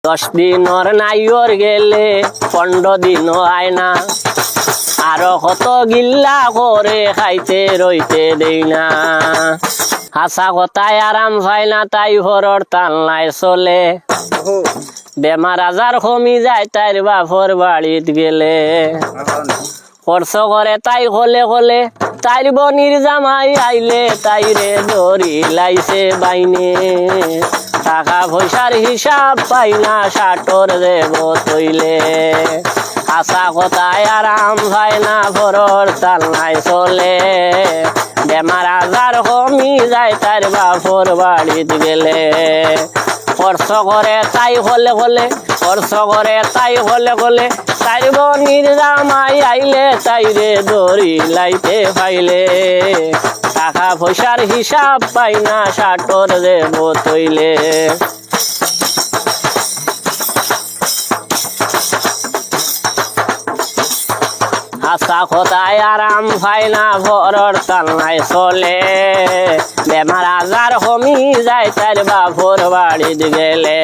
10 দিনর নাইর গেলে 15 দিনও আয় না, আরো কত গিল্লা করে খাইতে রইতে দেই না। হাসা কথায় আরাম হয় না, তাই ঘরর তালনায় চলে, বেমার আজার কমি যায় তাইর বাপর বাড়িত গেলে। খরচ করে তাই হলে হলে, তাইর বনির জামাই আইলে তাইরে ধরি লাইছে বাইনে। টাকা পয়সার হিসাব পাই না, সাটর দেব তৈলে। আশা কথায় আরাম হয় না, ঘরর তালনায় চলে, বেমার আজার কমি যায় তার বাপর বাড়িত গেলে। খরচ করে তাই হলে হলে, খরচ করে তাই হলে হলে, তাইর বনির জামাই আইলে তাইরে ধরি লাইতে পাইলে। টাকা পয়সার হিসাব পাই না, সাটর দেব তৈলে। আশা কথায় আরাম পায় না, ঘরর তালনায় চলে, বেমার আজার কমি যায় তার বাপর বাড়িত গেলে।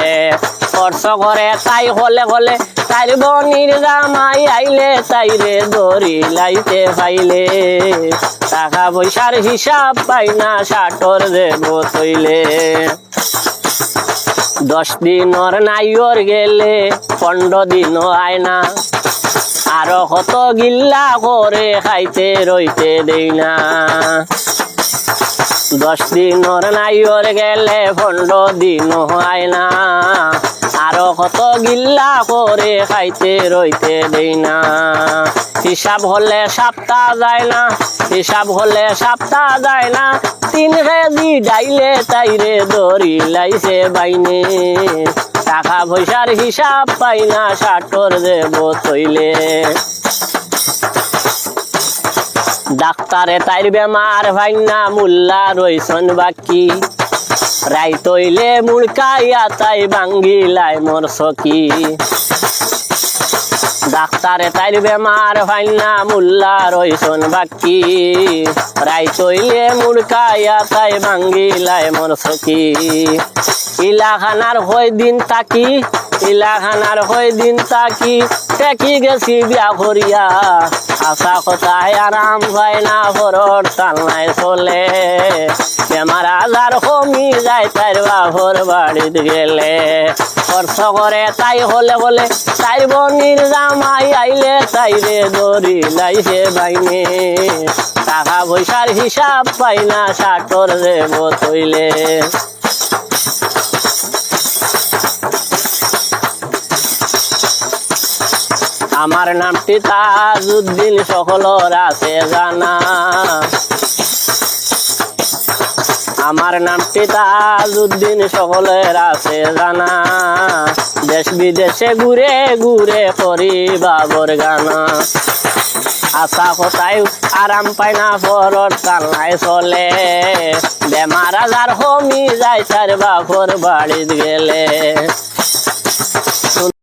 খরচ করে তাই হলে হলে, তাইর বনির জামাই আইলে তাইরে ধরি লাইতে পাইলে। টাকা পয়সার হিসাব পাই না, সাটর দেব তৈলে। 10 দিনর নাইর গেলে 15 দিনও আয় না, আরো কত গিল্লা করে খাইতে রইতে দেই না। 10 দিনর নাইর গেলে 15 দিনও আয় না, আরো কত গিল্লা করে খাইতে রইতে দেই না। হিসাব হলে সপ্তাহ যায় না, হিসাব হলে সপ্তাহ যায় না, 3 কেজি ডাইলে তাইরে ধরি লাইছে বাইনে। টাকা পয়সার হিসাব পাই না, সাটর দেব তৈলে। ডাক্তারে তাইর বেমার ভাই না, মুল্লা রইছন বাকি, রাই তৈলে মুড়কাইয়া তাই বাঙ্গিলাই মোর সখী। ডাক্তারে তাইর বেমার ভাই না, মুল্লা রইছন বাকি, রাই তৈলে মুড়কাইয়া তাই বাঙ্গিলাই মোর সখী। ইলাখানার হই দিন তাকি, ইলাখানার হই দিন তাকি, টেকি গেছি বিয়া করিয়া। আশা কথায় আরাম হয় না, ঘরর তালনায় চলে, বেমার আজার কমি যায় তাইর বাপর বাড়িত গেলে। খরচ করে তাই হলে হলে, তাইর বনির জামাই আইলে তাইরে ধরি লাইছে বাইনে। টাকা পয়সার হিসাব পাই না, সাটর দেব তৈলে। আমার নামটি তাজউদ্দিন, সকলর আছে জানা। আমার নামটি তাজউদ্দিন, সকলের আছে জানা। দেশ বিদেশে ঘুরে ঘুরে করি বাবর গানা। আশা কথায় আরাম পায় না, ঘরর তালনায় চলে, বেমার আজার কমি যায় তার বাপর বাড়িত গেলে।